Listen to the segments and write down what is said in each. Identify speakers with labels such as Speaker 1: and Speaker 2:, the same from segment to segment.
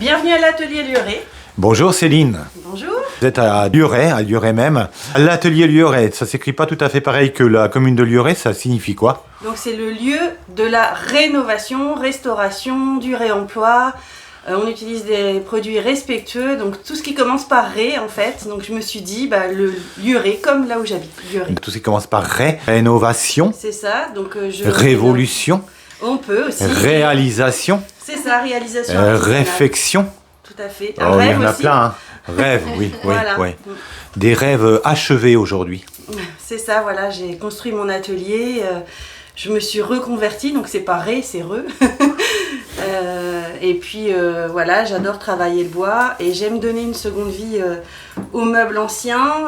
Speaker 1: Bienvenue à l'atelier Lieuret.
Speaker 2: Bonjour Céline.
Speaker 1: Bonjour.
Speaker 2: Vous êtes à Lieuret même. L'atelier Lieuret, ça s'écrit pas tout à fait pareil que la commune de Lieuret, ça signifie quoi?
Speaker 1: Donc c'est le lieu de la rénovation, restauration, du réemploi. On utilise des produits respectueux, donc tout ce qui commence par ré en fait. Donc je me suis dit, le Lieuret, comme là où j'habite, Lieuret.
Speaker 2: Tout ce qui commence par rénovation.
Speaker 1: C'est ça, donc
Speaker 2: Révolution.
Speaker 1: On peut aussi.
Speaker 2: Réalisation.
Speaker 1: C'est ça, réalisation.
Speaker 2: Réfection.
Speaker 1: Tout à fait.
Speaker 2: Oh, il y en a plein. Hein. Rêve, oui,
Speaker 1: Voilà.
Speaker 2: oui. Des rêves achevés aujourd'hui.
Speaker 1: C'est ça, voilà, j'ai construit mon atelier, je me suis reconvertie, donc c'est pas ré, c'est re. Et puis voilà, j'adore travailler le bois et j'aime donner une seconde vie aux meubles anciens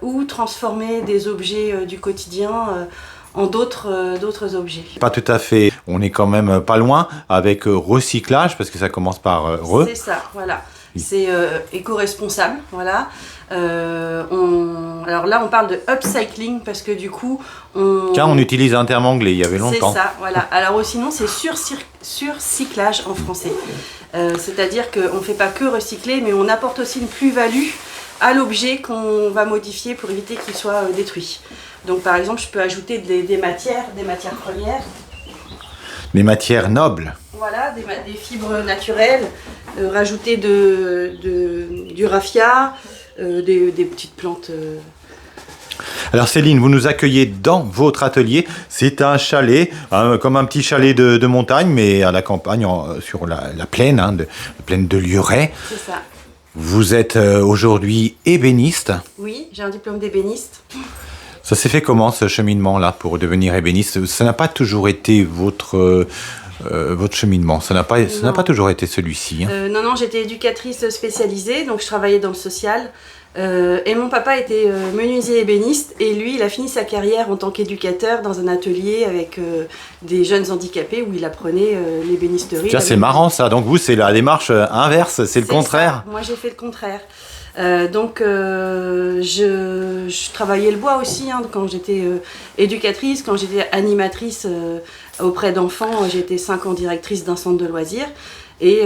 Speaker 1: ou transformer des objets du quotidien en d'autres objets.
Speaker 2: Pas tout à fait, on est quand même pas loin avec recyclage parce que ça commence par re.
Speaker 1: C'est ça, voilà. C'est éco-responsable, voilà. Alors là, on parle de upcycling parce que du coup,
Speaker 2: Car on utilise un terme anglais, il y avait longtemps.
Speaker 1: C'est ça, voilà. Alors sinon, c'est surcyclage en français. C'est-à-dire qu'on ne fait pas que recycler, mais on apporte aussi une plus-value à l'objet qu'on va modifier pour éviter qu'il soit détruit. Donc par exemple, je peux ajouter des matières premières.
Speaker 2: Des matières nobles.
Speaker 1: Voilà, des fibres naturelles, rajouter du raffia, des petites plantes.
Speaker 2: Alors Céline, vous nous accueillez dans votre atelier. C'est un chalet, comme un petit chalet de montagne, mais à la campagne, sur la plaine, la plaine de Lieuret.
Speaker 1: C'est ça.
Speaker 2: Vous êtes aujourd'hui ébéniste.
Speaker 1: Oui, j'ai un diplôme d'ébéniste.
Speaker 2: Ça s'est fait comment ce cheminement-là pour devenir ébéniste? Ça n'a pas toujours été votre cheminement, ça n'a pas toujours été celui-ci. Hein.
Speaker 1: Non, j'étais éducatrice spécialisée, donc je travaillais dans le social. Et mon papa était menuisier ébéniste et lui, il a fini sa carrière en tant qu'éducateur dans un atelier avec des jeunes handicapés où il apprenait l'ébénisterie.
Speaker 2: Tiens, c'est marrant ça. Donc vous, c'est la démarche inverse, c'est le contraire.
Speaker 1: Ça. Moi, j'ai fait le contraire. Je travaillais le bois aussi quand j'étais éducatrice, quand j'étais animatrice auprès d'enfants. J'étais 5 ans directrice d'un centre de loisirs. Et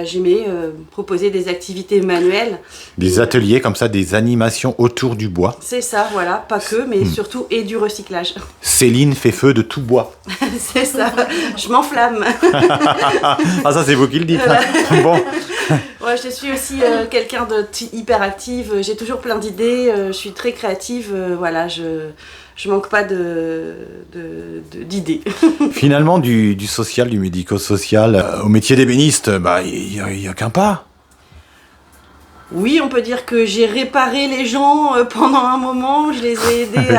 Speaker 1: j'aimais proposer des activités manuelles.
Speaker 2: Des ateliers comme ça, des animations autour du bois.
Speaker 1: C'est ça, voilà. Pas que, mais surtout et du recyclage.
Speaker 2: Céline fait feu de tout bois.
Speaker 1: C'est ça, je m'enflamme.
Speaker 2: Ah ça c'est vous qui le dites.
Speaker 1: Voilà.
Speaker 2: Bon.
Speaker 1: Ouais, je suis aussi quelqu'un de hyper active. J'ai toujours plein d'idées. Je suis très créative. Voilà, je manque pas d'idées.
Speaker 2: Finalement, du social, du médico-social, au métier d'ébéniste, il y a qu'un pas.
Speaker 1: Oui, on peut dire que j'ai réparé les gens pendant un moment. Je les ai aidés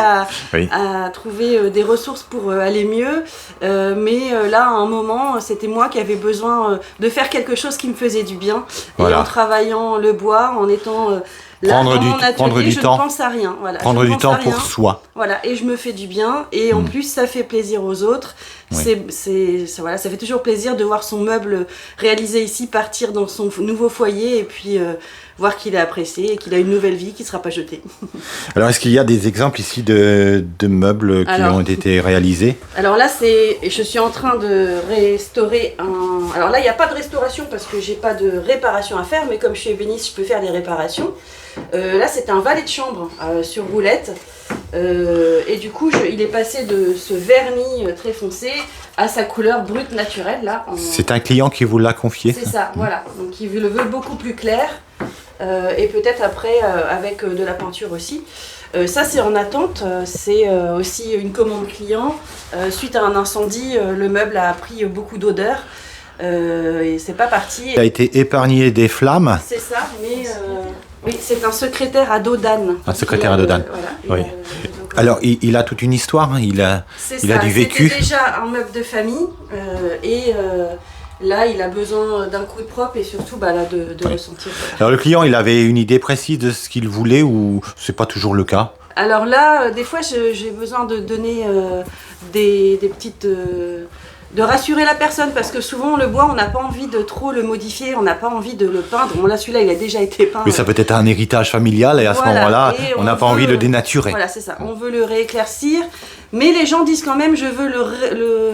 Speaker 1: à trouver des ressources pour aller mieux. Mais là, à un moment, c'était moi qui avais besoin de faire quelque chose qui me faisait du bien. Voilà. Et en travaillant le bois, en étant...
Speaker 2: Prendre du temps.
Speaker 1: Ne pense à rien. Voilà.
Speaker 2: Prendre du temps pour soi.
Speaker 1: Voilà, et je me fais du bien. Et en plus, ça fait plaisir aux autres. Oui. Ça fait toujours plaisir de voir son meuble réalisé ici partir dans son nouveau foyer et puis voir qu'il est apprécié et qu'il a une nouvelle vie qui ne sera pas jetée.
Speaker 2: Alors, est-ce qu'il y a des exemples ici de meubles qui ont été réalisés? Alors
Speaker 1: là, je suis en train de restaurer un... Alors là, il n'y a pas de restauration parce que j'ai pas de réparation à faire, mais comme je suis ébéniste, je peux faire des réparations. Là, c'est un valet de chambre sur roulette. Et du coup, il est passé de ce vernis très foncé à sa couleur brute naturelle. Là,
Speaker 2: C'est un client qui vous l'a confié?
Speaker 1: C'est ça, voilà. Donc, il le veut beaucoup plus clair. Et peut-être après, avec de la peinture aussi. Ça, c'est en attente. C'est aussi une commande client. Suite à un incendie, le meuble a pris beaucoup d'odeur. Et c'est pas parti.
Speaker 2: Il a été épargné des flammes.
Speaker 1: C'est ça, mais... Oui, c'est un secrétaire à dos d'âne.
Speaker 2: Un secrétaire à dos d'âne.
Speaker 1: Voilà,
Speaker 2: oui. Alors, il a toute une histoire, hein. il a du vécu.
Speaker 1: C'était déjà un meuble de famille là, il a besoin d'un coup de propre et surtout de ressentir.
Speaker 2: Alors, le client, il avait une idée précise de ce qu'il voulait ou c'est pas toujours le cas?
Speaker 1: Alors là, des fois, j'ai besoin de donner des petites... de rassurer la personne parce que souvent le bois on n'a pas envie de trop le modifier, on n'a pas envie de le peindre. Bon là celui-là il a déjà été peint.
Speaker 2: Oui ça peut être un héritage familial et à ce moment-là on n'a pas envie de le dénaturer.
Speaker 1: Voilà c'est ça, on veut le rééclaircir mais les gens disent quand même je veux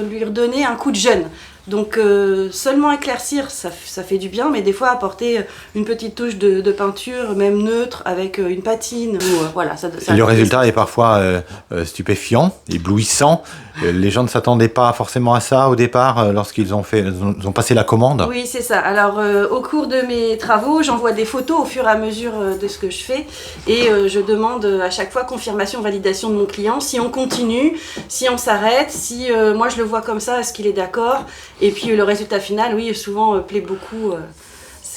Speaker 1: lui redonner un coup de jeune. Donc seulement éclaircir, ça fait du bien, mais des fois apporter une petite touche de peinture, même neutre, avec une patine. Voilà,
Speaker 2: et le résultat est parfois stupéfiant, éblouissant. Les gens ne s'attendaient pas forcément à ça au départ lorsqu'ils ont passé la commande.
Speaker 1: Oui, c'est ça. Alors au cours de mes travaux, j'envoie des photos au fur et à mesure de ce que je fais et je demande à chaque fois confirmation, validation de mon client, si on continue, si on s'arrête, si moi je le vois comme ça, est-ce qu'il est d'accord? Et puis le résultat final, oui, souvent plaît beaucoup.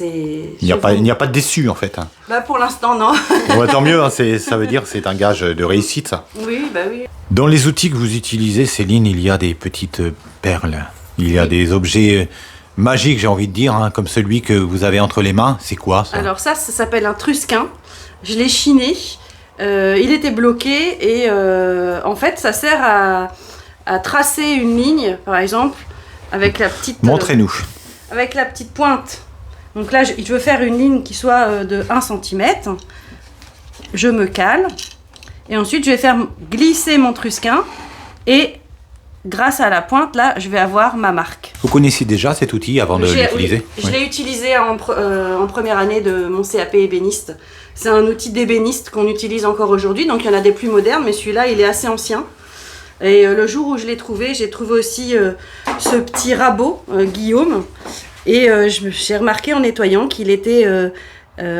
Speaker 2: Il n'y a pas de déçu en fait.
Speaker 1: Bah pour l'instant non.
Speaker 2: Bon, tant mieux, hein, ça veut dire que c'est un gage de réussite ça.
Speaker 1: Oui, bah oui.
Speaker 2: Dans les outils que vous utilisez, Céline, il y a des petites perles. Il y a des objets magiques, j'ai envie de dire, hein, comme celui que vous avez entre les mains. C'est quoi ça?
Speaker 1: Alors ça s'appelle un trusquin. Je l'ai chiné. Il était bloqué et en fait ça sert à tracer une ligne, par exemple, avec la petite...
Speaker 2: Montrez-nous.
Speaker 1: Avec la petite pointe. Donc là, je veux faire une ligne qui soit de 1 cm. Je me cale. Et ensuite, je vais faire glisser mon trusquin. Et grâce à la pointe, là, je vais avoir ma marque.
Speaker 2: Vous connaissiez déjà cet outil avant de l'utiliser?
Speaker 1: Oui, je l'ai utilisé en première année de mon CAP ébéniste. C'est un outil d'ébéniste qu'on utilise encore aujourd'hui. Donc, il y en a des plus modernes, mais celui-là, il est assez ancien. Et le jour où je l'ai trouvé, j'ai trouvé aussi ce petit rabot, Guillaume. Et j'ai remarqué en nettoyant qu'il était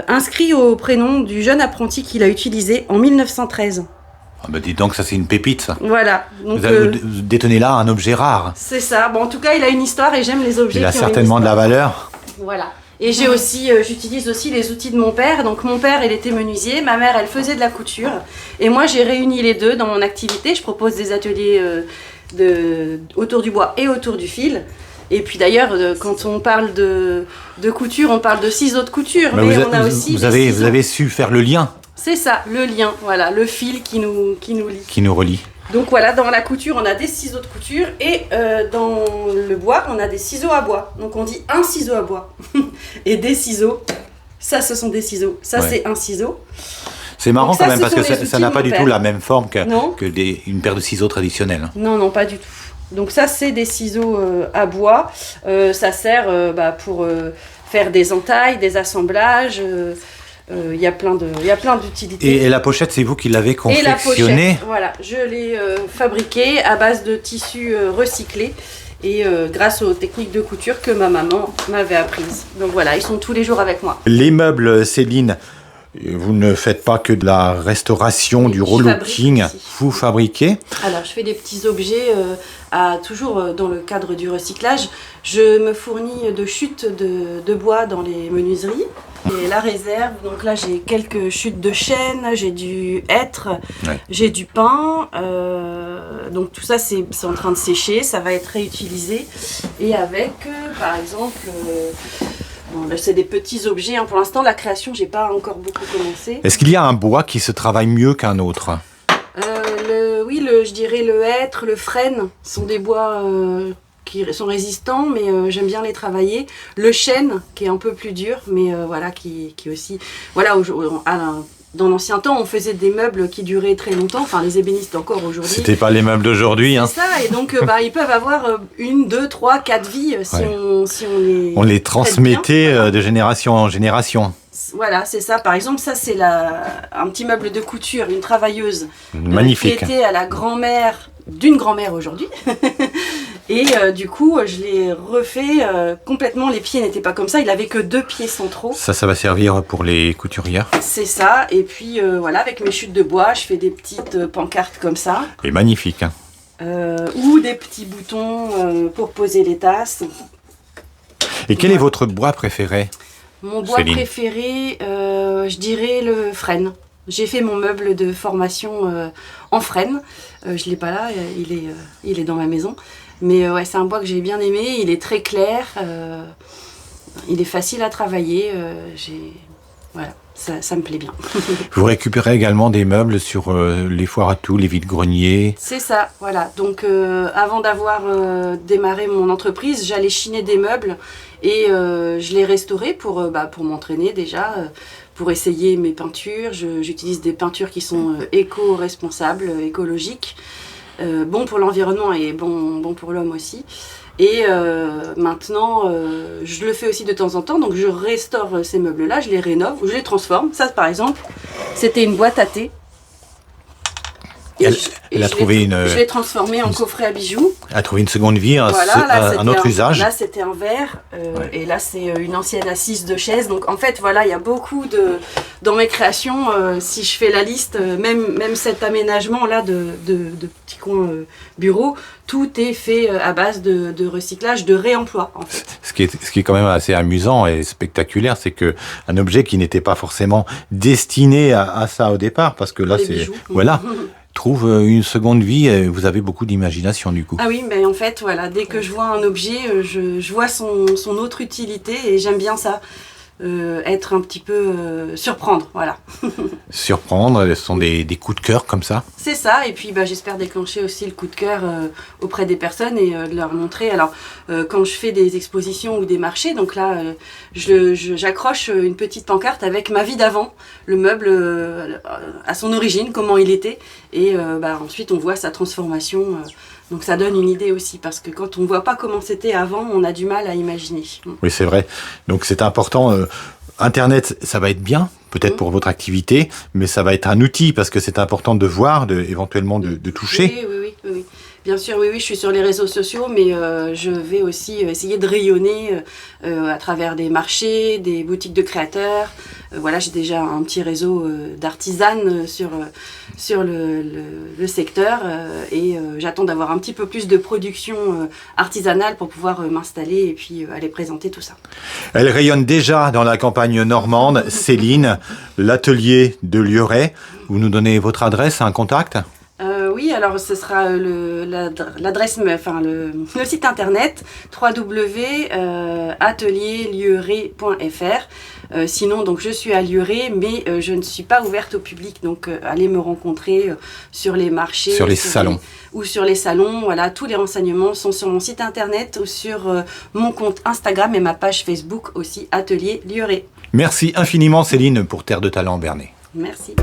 Speaker 1: inscrit au prénom du jeune apprenti qu'il a utilisé en 1913.
Speaker 2: Ah bah dis donc, ça c'est une pépite ça.
Speaker 1: Voilà. Donc,
Speaker 2: vous détenez là un objet rare.
Speaker 1: C'est ça. Bon, en tout cas, il a une histoire et j'aime les objets.
Speaker 2: Il a certainement de la valeur.
Speaker 1: Voilà. Et j'utilise aussi les outils de mon père. Donc mon père, il était menuisier, ma mère, elle faisait de la couture. Et moi, j'ai réuni les deux dans mon activité. Je propose des ateliers autour du bois et autour du fil. Et puis d'ailleurs, quand on parle de couture, on parle de ciseaux de couture.
Speaker 2: Mais vous avez su faire le lien.
Speaker 1: C'est ça, le lien, voilà, le fil qui nous lie.
Speaker 2: Qui nous relie.
Speaker 1: Donc voilà, dans la couture, on a des ciseaux de couture et dans le bois, on a des ciseaux à bois. Donc on dit un ciseau à bois. Et des ciseaux, ça ce sont des ciseaux, ça c'est un ciseau.
Speaker 2: C'est marrant quand même parce que ça n'a pas du tout la même forme qu'une paire de ciseaux traditionnels.
Speaker 1: Non, non, pas du tout. Donc ça c'est des ciseaux à bois, ça sert pour faire des entailles, des assemblages. Il y a plein d'utilités.
Speaker 2: Et la pochette, c'est vous qui l'avez confectionnée?
Speaker 1: Et la pochette, voilà, je l'ai fabriquée à base de tissus recyclés et grâce aux techniques de couture que ma maman m'avait apprises. Donc voilà, ils sont tous les jours avec moi.
Speaker 2: Les meubles, Céline, vous ne faites pas que de la restauration, du relooking, vous fabriquez? Alors,
Speaker 1: je fais des petits objets, toujours dans le cadre du recyclage. Je me fournis de chutes de bois dans les menuiseries. Et la réserve, donc là j'ai quelques chutes de chêne, j'ai du hêtre, j'ai du pin, donc tout ça c'est en train de sécher, ça va être réutilisé. Et avec, par exemple, bon, là, c'est des petits objets, hein. Pour l'instant la création j'ai pas encore beaucoup commencé.
Speaker 2: Est-ce qu'il y a un bois qui se travaille mieux qu'un autre?
Speaker 1: Oui, je dirais le hêtre, le frêne, sont des bois... qui sont résistants, mais j'aime bien les travailler. Le chêne, qui est un peu plus dur, mais voilà, qui aussi... Voilà, dans l'ancien temps, on faisait des meubles qui duraient très longtemps, enfin les ébénistes encore aujourd'hui.
Speaker 2: C'était pas les meubles d'aujourd'hui. Hein.
Speaker 1: C'est ça, et donc ils peuvent avoir 1, 2, 3, 4 vies si on les
Speaker 2: transmettait bien, de génération en génération.
Speaker 1: Voilà, c'est ça. Par exemple, ça c'est un petit meuble de couture, une travailleuse.
Speaker 2: Magnifique.
Speaker 1: Qui était à la grand-mère d'une grand-mère aujourd'hui. Et du coup, je l'ai refait complètement. Les pieds n'étaient pas comme ça. Il avait que 2 pieds centraux.
Speaker 2: Ça va servir pour les couturières.
Speaker 1: C'est ça. Et puis voilà, avec mes chutes de bois, je fais des petites pancartes comme ça.
Speaker 2: Et magnifique. Hein.
Speaker 1: Ou des petits boutons pour poser les tasses.
Speaker 2: Et quel est votre bois préféré?
Speaker 1: Mon bois préféré, je dirais le frêne. J'ai fait mon meuble de formation en frêne. Je ne l'ai pas là, il est dans ma maison. Mais ouais, c'est un bois que j'ai bien aimé. Il est très clair, il est facile à travailler. Voilà, ça me plaît bien.
Speaker 2: Vous récupérez également des meubles sur les foires à tout, les vides-greniers? C'est
Speaker 1: ça, voilà. Donc avant d'avoir démarré mon entreprise, j'allais chiner des meubles et je les restaurais pour m'entraîner déjà. Pour essayer mes peintures, j'utilise des peintures qui sont éco-responsables, écologiques, bon pour l'environnement et bon pour l'homme aussi. Et maintenant, je le fais aussi de temps en temps. Donc je restaure ces meubles-là, je les rénove ou je les transforme. Ça, par exemple, c'était une boîte à thé.
Speaker 2: Elle a trouvé
Speaker 1: je l'ai transformé en coffret à bijoux.
Speaker 2: Elle a trouvé une seconde vie, un autre usage.
Speaker 1: Là, c'était un verre. Et là, c'est une ancienne assise de chaise. Donc, en fait, voilà, il y a beaucoup de... Dans mes créations, si je fais la liste, même cet aménagement-là de petits coins bureaux, tout est fait à base de recyclage, de réemploi, en fait.
Speaker 2: Ce qui est quand même assez amusant et spectaculaire, c'est qu'un objet qui n'était pas forcément destiné à ça au départ, parce que là, c'est...
Speaker 1: Bijoux.
Speaker 2: Voilà. Trouve une seconde vie et vous avez beaucoup d'imagination du coup.
Speaker 1: Ah oui, mais en fait, voilà, dès que je vois un objet, je vois son autre utilité et j'aime bien ça. Être un petit peu surprendre, voilà.
Speaker 2: Surprendre, ce sont des coups de cœur comme ça.
Speaker 1: C'est ça, et puis j'espère déclencher aussi le coup de cœur auprès des personnes et de leur montrer. Alors, quand je fais des expositions ou des marchés, donc là, j'accroche une petite pancarte avec ma vie d'avant, le meuble à son origine, comment il était, et ensuite on voit sa transformation. Donc ça donne une idée aussi, parce que quand on ne voit pas comment c'était avant, on a du mal à imaginer.
Speaker 2: Oui, c'est vrai. Donc c'est important. Internet, ça va être bien, peut-être pour votre activité, mais ça va être un outil, parce que c'est important de voir, éventuellement de toucher.
Speaker 1: Oui. Bien sûr, oui, je suis sur les réseaux sociaux, mais je vais aussi essayer de rayonner à travers des marchés, des boutiques de créateurs. Voilà, j'ai déjà un petit réseau d'artisanes sur le secteur et j'attends d'avoir un petit peu plus de production artisanale pour pouvoir m'installer et puis aller présenter tout ça.
Speaker 2: Elle rayonne déjà dans la campagne normande. Céline, l'atelier de Lieuret. Vous nous donnez votre adresse, un contact ?
Speaker 1: Oui, alors ce sera l'adresse, enfin le site internet www.atelierlieuret.fr. Sinon, donc je suis à Lieuret, mais je ne suis pas ouverte au public, donc allez me rencontrer sur les marchés,
Speaker 2: sur les salons.
Speaker 1: Ou sur les salons. Voilà, tous les renseignements sont sur mon site internet ou sur mon compte Instagram et ma page Facebook aussi, Atelier Lieuret.
Speaker 2: Merci infiniment Céline pour Terre de Talent Bernay.
Speaker 1: Merci.